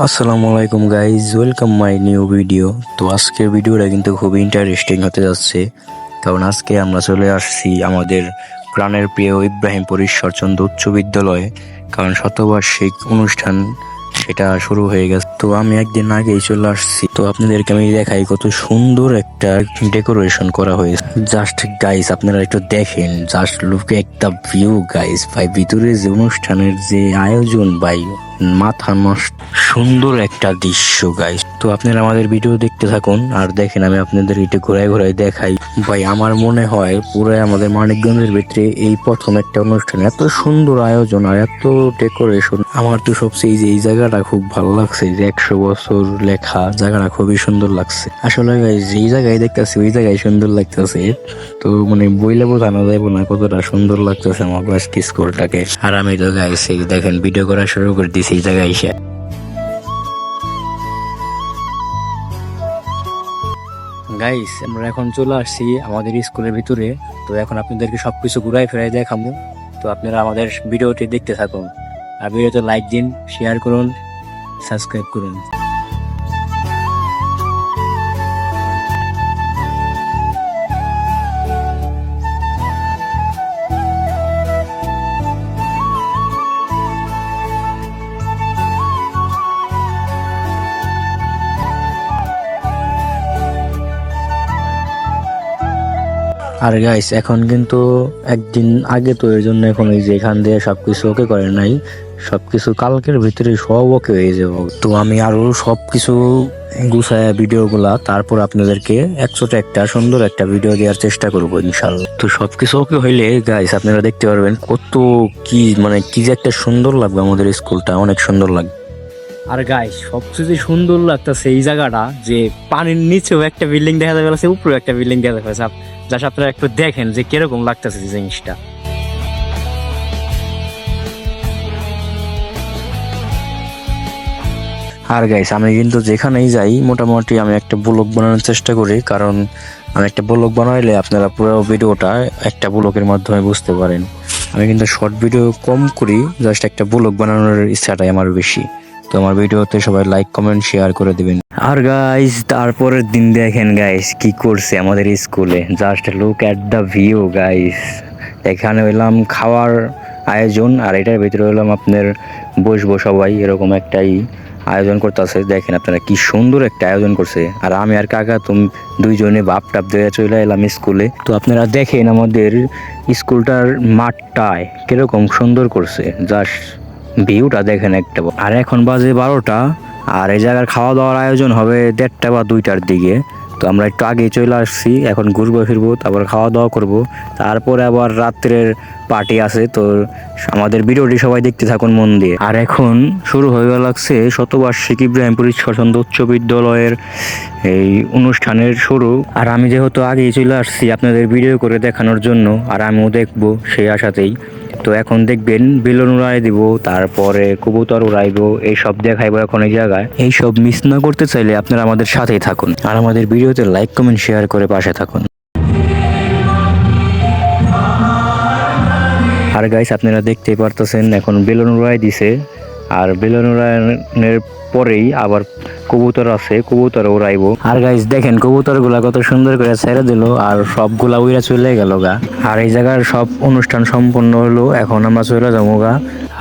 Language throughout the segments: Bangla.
আসসালামু আলাইকুম guys, welcome my new video. তো আজকের ভিডিওটা কিন্তু খুবই ইন্টারেস্টিং হতে যাচ্ছে, কারণ আজকে আমরা চলে আসছি আমাদের প্রাণের প্রিয় ইব্রাহিমপুর ঈশ্বরচন্দ্র উচ্চ বিদ্যালয়ে, কারণ শতবার্ষিক অনুষ্ঠান সেটা শুরু হয়ে গেছে। তো আমি একদিন আগেই চলে আসছি, তো আপনাদেরকে আমি দেখাই কত সুন্দর একটা ডেকোরেশন করা হয়েছে। জাস্ট গাইস আপনারা একটু দেখেন, just look at the view guys. ভাই ভিতরে যে অনুষ্ঠানের যে আয়োজন ভাই, মাথা নষ্ট সুন্দর একটা দৃশ্য গাইস। তো আপনারা আমাদের ভিডিও দেখতে থাকুন আর দেখেন, আমি আপনাদের একটু ঘোরায় ঘোরায় দেখাই। ভাই আমার মনে হয় পুরো আমাদের মানিকগঞ্জের ভিতরে এই প্রথম একটা অনুষ্ঠান, এত সুন্দর আয়োজন আর এত ডেকোরেশন। আমার তো সবচেয়ে এই জায়গাটা খুব ভালো লাগছে, যে 100 বছর লেখা জায়গাটা খুবই সুন্দর লাগছে। আসলে গাইস এই জায়গায় দেখতেছি ওই জায়গায় সুন্দর লাগতেছে, তো মানে বইলে বোঝানো যাবো না কতটা সুন্দর লাগতেছে আমার আজকে স্কুলটাকে। আর আমি তো গাইস এই দেখেন ভিডিও করা শুরু করে দিছি এই জায়গায় এসে। গাইস আমরা এখন চলে আসছি আমাদের স্কুলের ভিতরে, তো এখন আপনাদেরকে সবকিছু ঘুরাই ফেরাই দেখাবো। তো আপনারা আমাদের ভিডিওটি দেখতে থাকুন আর ভিডিওতে লাইক দিন, শেয়ার করুন, সাবস্ক্রাইব করুন। আর গাইস এখন কিন্তু একদিন আগে, তো এর জন্য এখন এই যে এখান দিয়ে সবকিছু ওকে করে নাই, সবকিছু কালকের ভিতরে সব ওকে হয়ে যাবো। তো আমি আরো সবকিছু গুছায় ভিডিওগুলা তারপর আপনাদেরকে একশোটা একটা সুন্দর একটা ভিডিও দেওয়ার চেষ্টা করবো ইনশাল্লাহ। তো সবকিছু ওকে হইলে গাইস আপনারা দেখতে পারবেন কত কি মানে কি যে একটা সুন্দর লাগবে, আমাদের স্কুলটা অনেক সুন্দর লাগবে। আর গাইস সবচেয়ে সুন্দর লাগতেছে এই জায়গাটা, যে পানির নিচেও একটা বিল্ডিং দেখা যাচ্ছে, উপরেও একটা বিল্ডিং দেখা যাচ্ছে। জাস্ট আপনারা একটু দেখেন যে কিরকম লাগতেছে জিনিসটা। আর গাইস আমি কিন্তু যেখানেই যাই মোটামুটি আমি একটা ব্লগ বানানোর চেষ্টা করি, কারণ আমি একটা ব্লগ বানাইলে আপনারা পুরো ভিডিওটা একটা ব্লগের মাধ্যমে বুঝতে পারেন। আমি কিন্তু শর্ট ভিডিও কম করি, জাস্ট একটা ব্লগ বানানোর ইচ্ছাটাই আমার বেশি। তো আমার ভিডিওতে সবাই লাইক কমেন্ট শেয়ার করে দিবেন। আর গাইস তারপরের দিন দেখেন গাইস কি করছে আমাদের স্কুলে, just look at the view guys. এখানে হইলাম খাওয়ার আয়োজন, আর এটার ভিতরে হইলাম আপনার বসবো সবাই, এরকম একটাই আয়োজন করতেছে। দেখেন আপনারা কি সুন্দর একটা আয়োজন করছে। আর আমি আর কাকা তুমি দুইজনে বাপ টাপ দিয়ে চলে এলাম স্কুলে। তো আপনারা দেখেন আমাদের স্কুলটার মাঠটায় কিরকম সুন্দর করছে, জাস্ট ভিউটা দেখেন একটা। আর এখন বাজে 12টা, আর এই জায়গার খাওয়া দাওয়ার আয়োজন হবে 1:30 বা 2টার দিকে। তো আমরা একটু আগে চলে আসছি, এখন ঘুরবো ফিরবো, তারপর খাওয়া দাওয়া করব, তারপরে আবার রাত্রের পার্টি আছে। তো আমাদের ভিডিওটি সবাই দেখতে থাকুন মন দিয়ে। আর এখন শুরু হয়ে লাগছে শতবার্ষিক ইব্রাহিমপুর ঈশ্বরচন্দ্র উচ্চ বিদ্যালয়ের এই অনুষ্ঠানের শুরু। আর আমি যেহেতু আগেই চলে আসছি আপনাদের ভিডিও করে দেখানোর জন্য, আর আমিও দেখবো সেই আশাতেই। তো এখন দেখবেন বেলুন উড়াই দিব, তারপরে কবুতর উড়াইবো, এইসব দেখাইবো এখন এই জায়গায়। এইসব মিস না করতে চাইলে আপনারা আমাদের সাথেই থাকুন আর আমাদের ভিডিওতে লাইক কমেন্ট শেয়ার করে পাশে থাকুন। আর গাইস আপনারা দেখতেই পারতেছেন এখন বেলুন উড়াই দিছে, আর বেলুন উড়ানোর পরেই আবার কবুতর আছে, কবুতর উড়াইবো। আর গাইস দেখেন কবুতর গুলা কত সুন্দর করে ছেড়ে দিল, আর সবগুলা উইরা চলে গেল গা। আর এই জায়গার সব অনুষ্ঠান সম্পন্ন হলো, এখন আমরা চলে যাবো গা।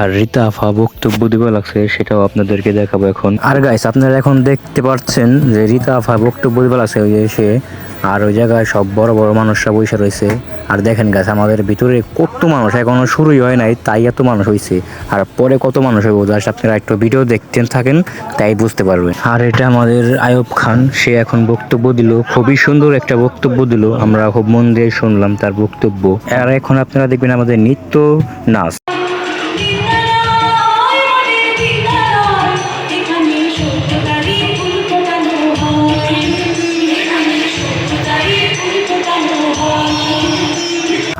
আর রীতা আফা বক্তব্য দিবে লাগছে, সেটাও আপনাদেরকে দেখাবো এখন। আর গাইস আপনারা এখন দেখতে পাচ্ছেন যে রীতা আফা বক্তব্য দিবে লাগছে ওই এসে, আর ওই জায়গায় সব বড় বড় মানুষরা বসে রয়েছে। আর দেখেন গাছ আমাদের ভিতরে কত মানুষ, এখনো শুরুই হয় নাই তাই এত মানুষ হয়েছে, আর পরে কত মানুষ হইব জাস্ট আপনারা একটু ভিডিও দেখতে থাকেন তাই বুঝতে পারবেন। আর এটা আমাদের আয়ুব খান, সে এখন বক্তব্য দিল, খুবই সুন্দর একটা বক্তব্য দিল, আমরা খুব মন দিয়ে শুনলাম তার বক্তব্য। আর এখন আপনারা দেখবেন আমাদের নৃত্য নাচ।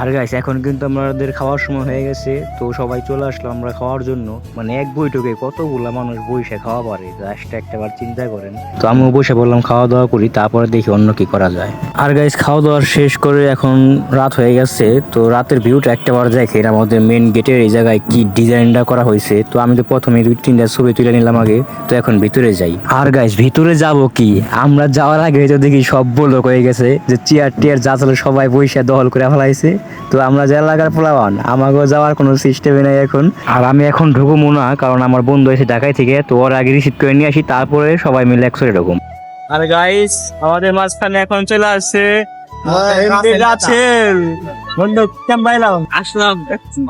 আর গাইস এখন কিন্তু আমাদের খাওয়ার সময় হয়ে গেছে, তো সবাই চলে আসলো আমরা খাওয়ার জন্য। মানে এক বৈঠকে কতগুলা মানুষ বসে খাওয়া পারে জাস্ট একটাবার চিন্তা করেন। তো আমিও বসে বললাম খাওয়া দাওয়া করি, তারপরে দেখি অন্য কি করা যায়। আর গাইস খাওয়া দাওয়া শেষ করে এখন রাত হয়ে গেছে, তো রাতের ভিউটা একটাবার দেখেন আমাদের মেন গেটের এই জায়গায় কি ডিজাইনটা করা হয়েছে। তো আমি তো প্রথমে 2-3টা ছবি তুলে নিলাম আগে, তো এখন ভিতরে যাই। আর গাইস ভিতরে যাব কি, আমরা যাওয়ার আগে তো দেখি সব বলক হয়ে গেছে, যে চেয়ার টিয়ার যা ছিল সবাই বইসা দখল করে ফেলাইছে। তো আমরা যে এলাকার পোলাবান, আমাকেও যাওয়ার কোনো সিস্টেমই নাই এখন। আর আমি এখন ঢুকবো না, কারণ আমার বন্ধু এসে ঢাকায় থেকে, তো ওর আগে রিসিভ করে নিয়ে আসি, তারপরে সবাই মিলে একসাথে ঢুকুম। আর গাইস আমাদের মাঝখানে এখন চলে আসছে রাছেল বন্ধু, কেমন পাইলাম? আসলাম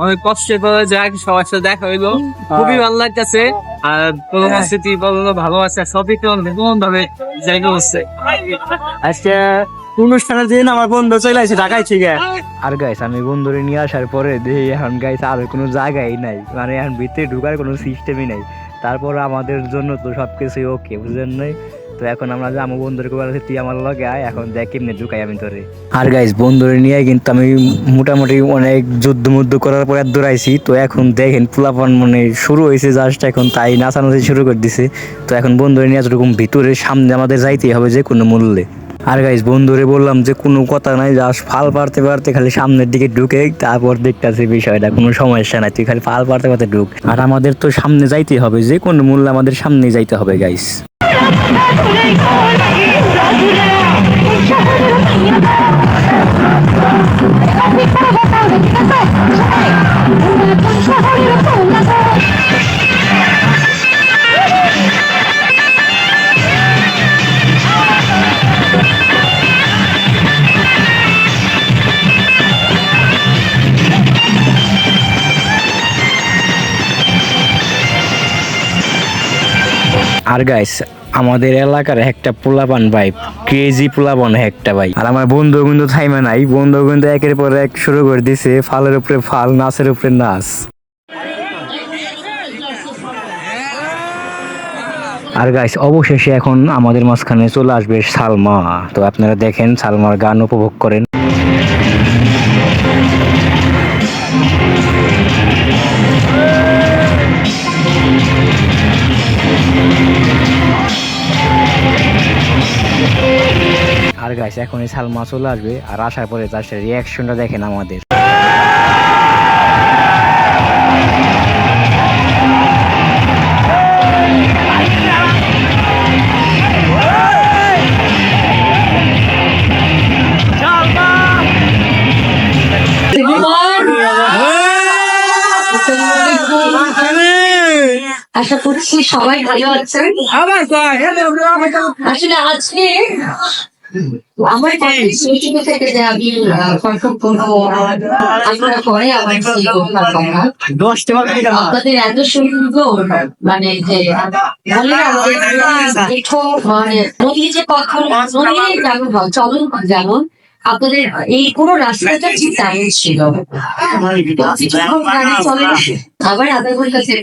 অনেক কষ্টের পরে যাক সবার সাথে দেখা হইলো, খুবই ভালো লাগতেছে। আর পুরোনো স্মৃতি বললো ভালোবাসা সবই তো কেমন ভাবে জায়গা হচ্ছে। আজকে অনুষ্ঠানের দিন আমার বন্ধু চলে আসছে ঢাকায় থেকে। আর গাইস আমি বন্ধুরে নিয়ে আসার পরে দেখি এখন গাইস আর কোনো জায়গাই নাই, মানে এখন ভিতরে ঢুকার কোনো সিস্টেমই নাই। তারপর আমাদের জন্য তো সবকিছুই ওকে, বুঝলেন নাই? তো এখন আমরা যাবো বন্ধুরকে বলেছি তুই আমার লগে আয়, এখন দেখ কেমনে ঢুকাই আমি তোরে। আর গাইস বন্ধুরে নিয়ে কিন্তু আমি মোটামুটি অনেক যুদ্ধ করার পর দৌড়াইছি। তো এখন দেখেন পোলাপান মানে শুরু হয়েছে জাস্ট এখন, তাই নাচানাচি শুরু করে দিছে। তো এখন বন্ধুরে নিয়ে এরকম ভিতরে সামনে আমাদের যাইতেই হবে যে কোনো মূল্যে। আর গাইস বন্ধুরে বললাম যে কোনো কথা নাই, জাস্ট ফাল পারতে পারতে খালি সামনের দিকে ঢুকে তারপর দেখতেছি বিষয়টা, কোনো সমস্যা নাই, তুই খালি ফাল পারতে পারতে ঢুক। আর আমাদের তো সামনে যাইতে হবে, যে কোনো মূল্যে আমাদের সামনে যাইতে হবে গাইস। আর গাইস আমাদের এলাকার একটা পোলাপান ভাই, ক্রেজি পোলাপান একটা ভাই। আর আমার বন্ধু কিন্তু থাইমা নাই, বন্ধু কিন্তু একের পর এক শুরু করে দিছে, ফালের উপরে ফাল, নাচের উপরে নাচ। আর গাইস অবশেষে এখন আমাদের মাঝখানে চলে আসবে সালমা। তো আপনারা দেখেন সালমার গান উপভোগ করেন। আর গাইস এখন এই সালমা চলে আসবে, আর আসার পরে তার রিয়াকশনটা দেখেন আমাদের। আশা করছি সবাই ভালো আছেন। আসলে আজকে আমার মিটিং থেকে যে আমি কনফার্ম করবো আপনারা পরে আমার আপনাদের এত সুন্দর মানে যে বলে মানে নদী যে কখন নদী যেমন হয় চলন যেমন আপনাদের এই পুরো রাস্তাটা ঠিক তেমন ছিল। চলে আবার আপনাদের কাছে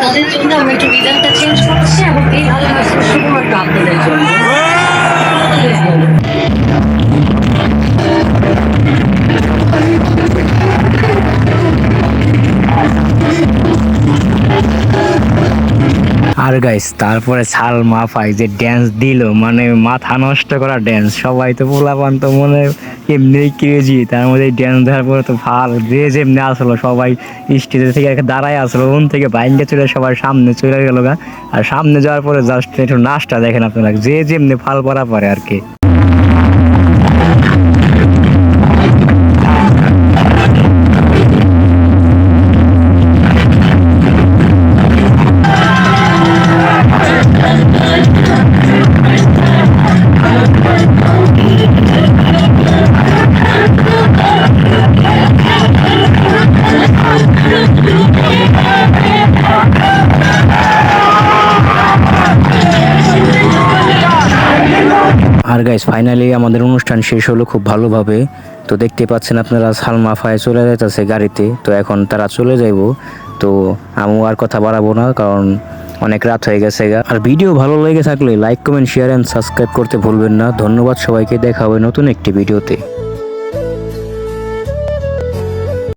তাদের জন্য আমি একটু রিজনটা চেঞ্জ করছি এবং এই ভালোবাসা শুধুমাত্র আপনাদের জন্য। আর গাইস তারপরে সালমা ফাই যে ড্যান্স দিল, মানে মাথা নষ্ট করা ড্যান্স। সবাই তো পোলাপান তো মনে এমনি ক্রেজি, তার মধ্যে ড্যান্স দেওয়ার পরে তো যে যেমনি আসলো সবাই স্টেজে থেকে দাঁড়ায় আসলো, ওন থেকে বাইন্ডে চলে সবার সামনে চলে গেল গা। আর সামনে যাওয়ার পরে জাস্ট একটু নাচটা দেখেন আপনারা, যে যেমনি ফাল করা পারে আর কি। আর গাইস ফাইনালি আমাদের অনুষ্ঠান শেষ হলো খুব ভালোভাবে। তো দেখতে পাচ্ছেন আপনারা সালমা ফায়ে চলে যাইতেছে গাড়িতে, তো এখন তারা চলে যাইব। তো আমি আর কথা বাড়াবো না, কারণ অনেক রাত হয়ে গেছে গা। আর ভিডিও ভালো লেগে থাকলে like comment share and subscribe করতে ভুলবেন না। ধন্যবাদ সবাইকে, দেখা হবে নতুন একটি ভিডিওতে।